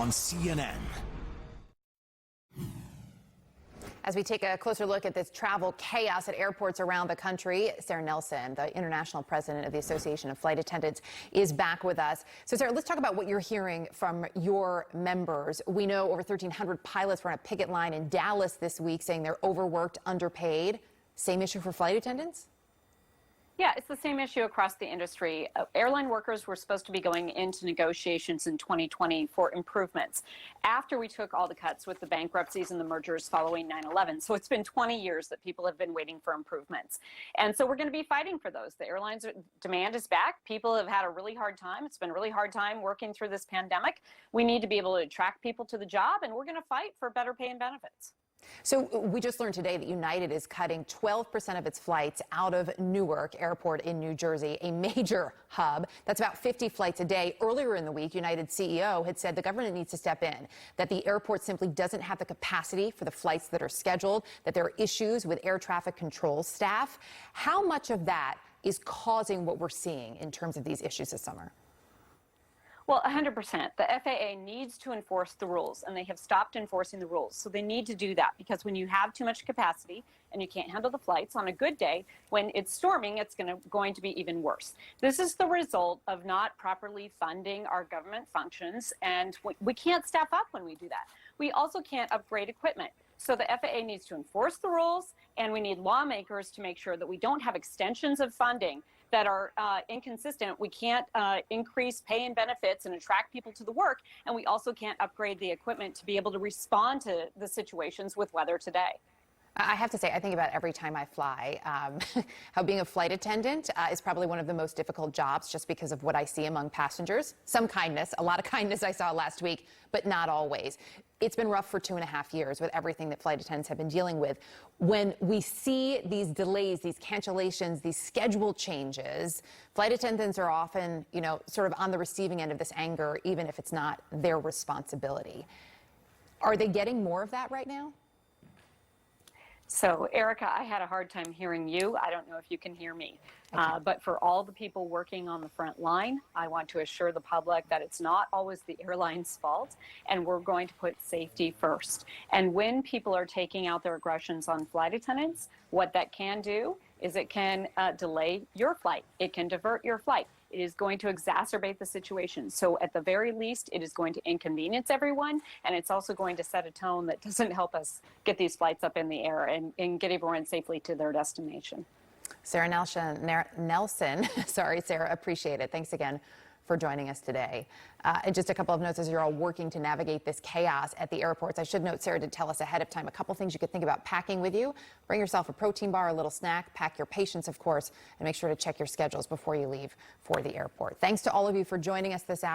on CNN. As we take a closer look at this travel chaos at airports around the country, Sarah Nelson, the international president of the Association of Flight Attendants, is back with us. So, Sarah, let's talk about what you're hearing from your members. We know over 1,300 pilots were on a picket line in Dallas this week saying they're overworked, underpaid. Same issue for flight attendants? Yeah, it's the same issue across the industry. Airline workers were supposed to be going into negotiations in 2020 for improvements after we took all the cuts with the bankruptcies and the mergers following 9/11. So it's been 20 years that people have been waiting for improvements. And so we're going to be fighting for those. The airlines demand is back. People have had a really hard time. It's been a really hard time working through this pandemic. We need to be able to attract people to the job, and we're going to fight for better pay and benefits. So we just learned today that United is cutting 12% of its flights out of Newark Airport in New Jersey, a major hub. That's about 50 flights a day. Earlier in the week, United's CEO had said the government needs to step in, that the airport simply doesn't have the capacity for the flights that are scheduled, that there are issues with air traffic control staff. How much of that is causing what we're seeing in terms of these issues this summer? Well, 100%. The FAA needs to enforce the rules, and they have stopped enforcing the rules. So they need to do that, because when you have too much capacity and you can't handle the flights on a good day, when it's storming, it's going to be even worse. This is the result of not properly funding our government functions, and we can't staff up when we do that. We also can't upgrade equipment. So the FAA needs to enforce the rules, and we need lawmakers to make sure that we don't have extensions of funding that are inconsistent. We can't increase pay and benefits and attract people to the work, and we also can't upgrade the equipment to be able to respond to the situations with weather today. I have to say, I think about every time I fly, how being a flight attendant is probably one of the most difficult jobs, just because of what I see among passengers. Some kindness, a lot of kindness I saw last week, but not always. It's been rough for 2.5 years with everything that flight attendants have been dealing with. When we see these delays, these cancellations, these schedule changes, flight attendants are often, sort of on the receiving end of this anger, even if it's not their responsibility. Are they getting more of that right now? So, Erica, I had a hard time hearing you. I don't know if you can hear me. But for all the people working on the front line, I want to assure the public that it's not always the airline's fault, and we're going to put safety first. And when people are taking out their aggressions on flight attendants, what that can do is it can delay your flight. It can divert your flight. It is going to exacerbate the situation. So at the very least, it is going to inconvenience everyone, and it's also going to set a tone that doesn't help us get these flights up in the air and get everyone safely to their destination. Sarah Nelson, sorry, Sarah, appreciate it. Thanks again for joining us today. And just a couple of notes as you're all working to navigate this chaos at the airports. I should note, Sarah did tell us ahead of time a couple things you could think about packing with you. Bring yourself a protein bar, a little snack, pack your patience, of course, and make sure to check your schedules before you leave for the airport. Thanks to all of you for joining us this hour.